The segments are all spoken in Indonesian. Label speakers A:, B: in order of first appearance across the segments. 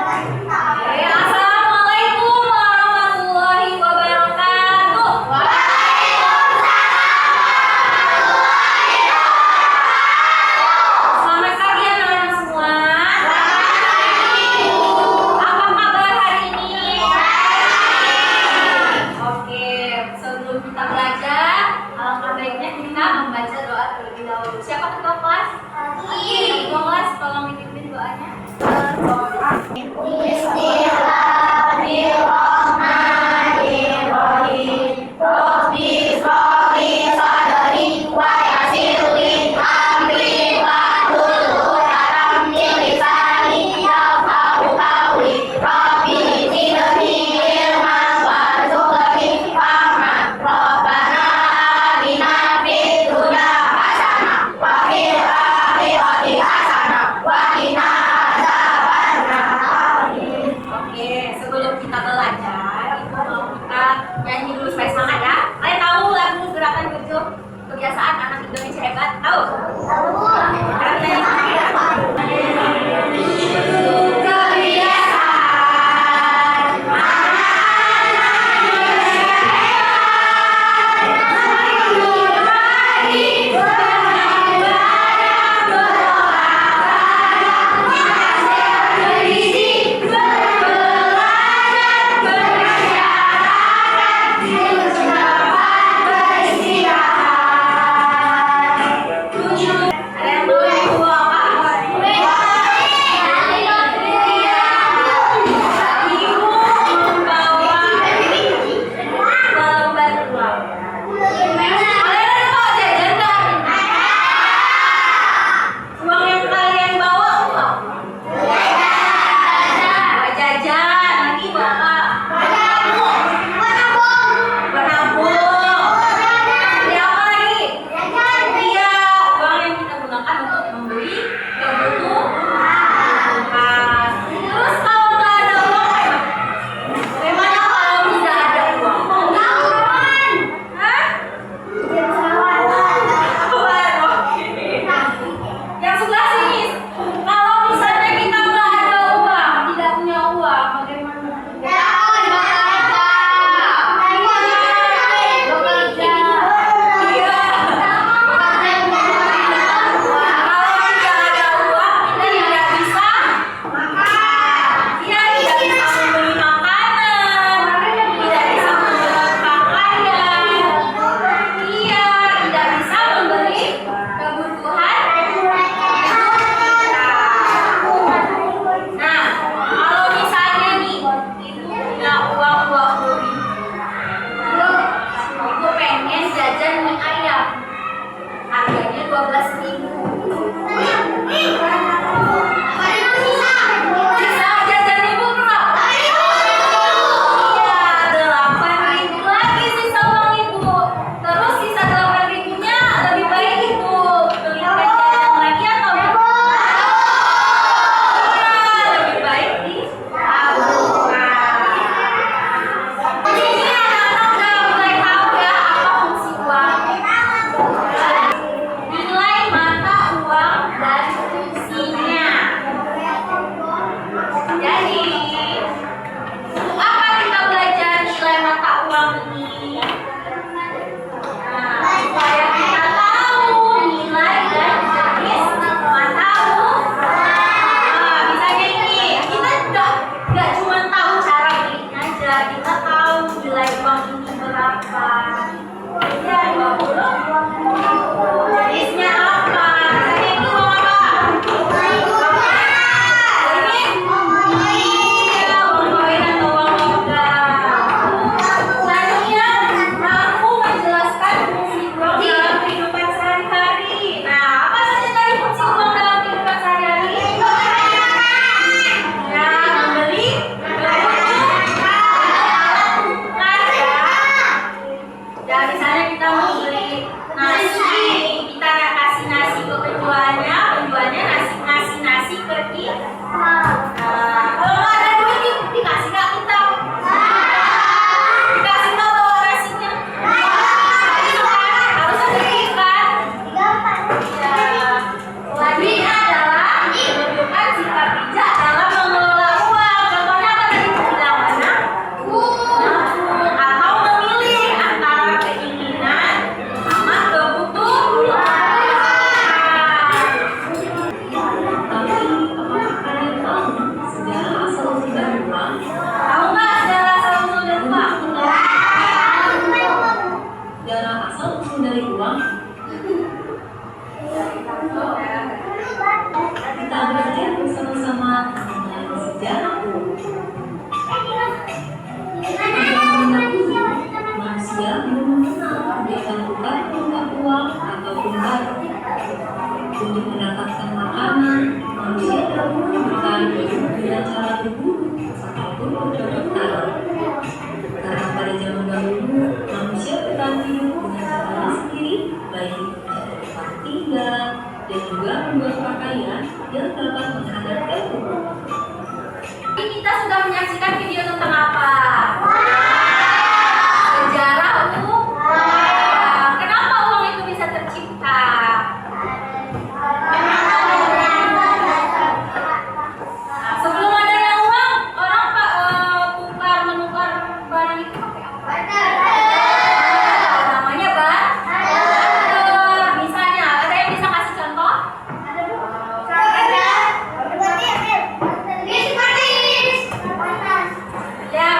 A: Assalamualaikum warahmatullahi wabarakatuh. Selamat pagi anak-anak semua. Apa kabar hari ini? Oke, sebelum kita belajar, alangkah baiknya kita membaca doa terlebih dahulu. Siapa ketua kelas? Ketua kelas, tolong dipimpin doanya.
B: Bismillahirrahmanirrahim. Rabbi shrahli sadri wa yassir li amri wahlul 'uqdatam min lisani yafqahu qawli. Rabbi zidni ilman warzuqni fahman. Rabbana atina fid dunya hasanah wa fil akhirati hasanah wa qina adzabannar.
A: Oke, sebelum kita belajar, itu mau kita nyanyi dulu supaya semangat ya. Kalian tahu lagu gerakan tujuh kebiasaan anak Indonesia hebat? Tahu? Sekarang kita nyanyi ya.
B: Nilai
C: sejarah manusia belum mengenal kegiatan tukar uang ataupun barang. Untuk mendapatkan makanan, manusia dahulu bertahan hidup dengan cara berburu ataupun bercocok tanam. Karena pada zaman dahulu manusia bertahan hidup dengan caranya sendiri, baik itu mencari tempat tinggal dan juga membuat pakaian yang dapat menghangatkan tubuh.
A: Kita sudah menyaksikan video tentang apa? Sejarah uang. Kenapa uang itu bisa tercipta? Nah, sebelum adanya uang, orang tukar menukar barang itu pakai apa? Namanya barter. Misalnya, ada yang bisa kasih contoh? Ya,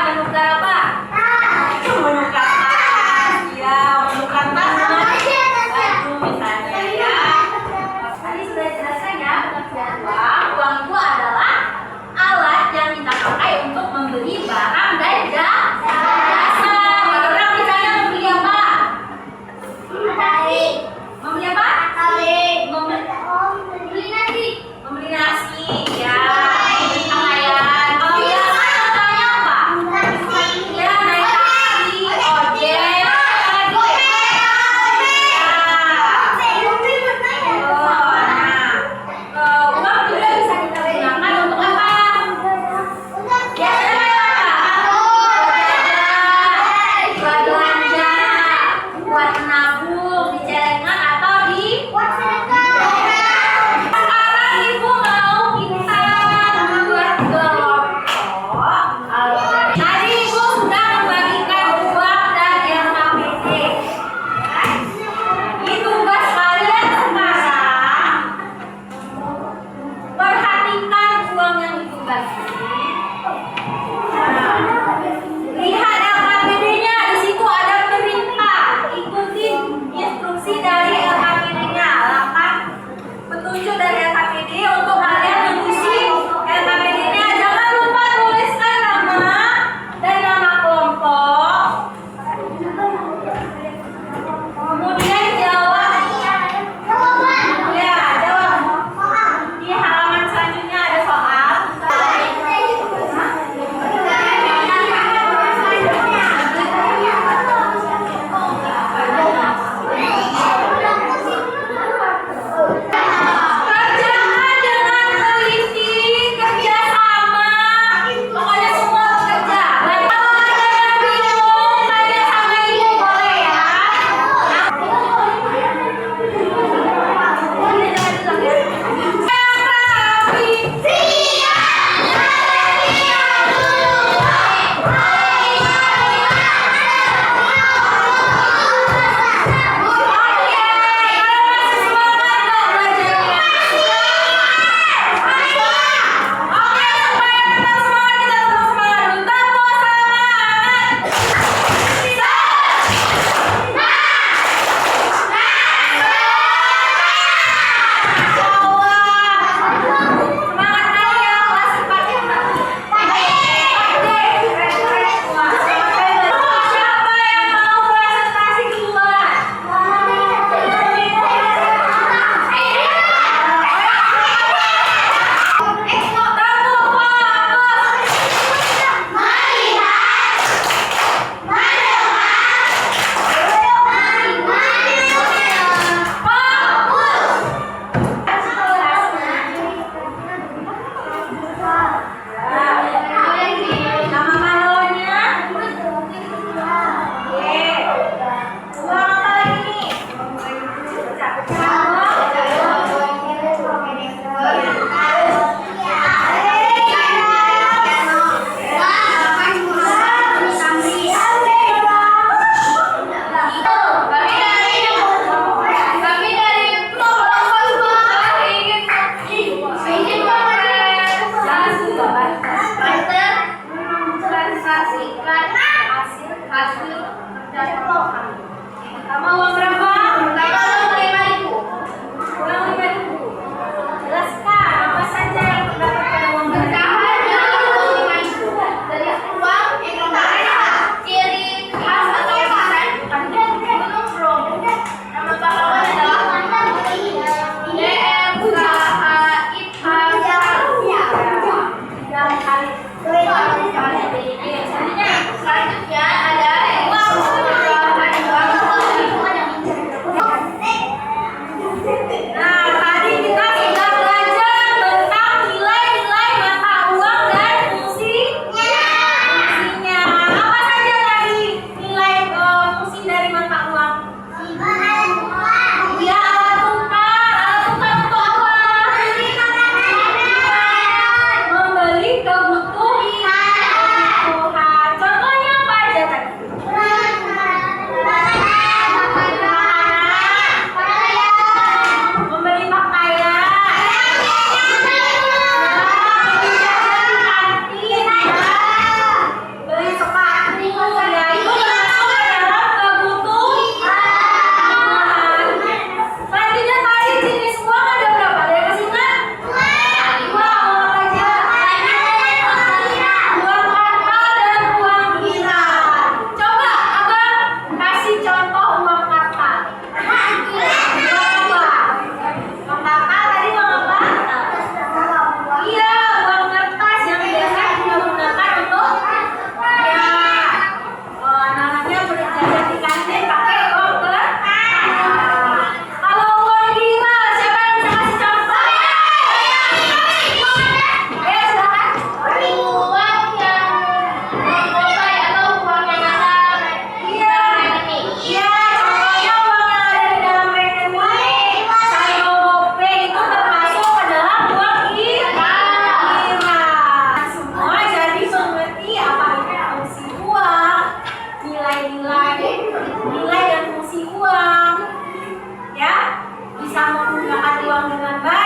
A: menggunakan uang dengan baik.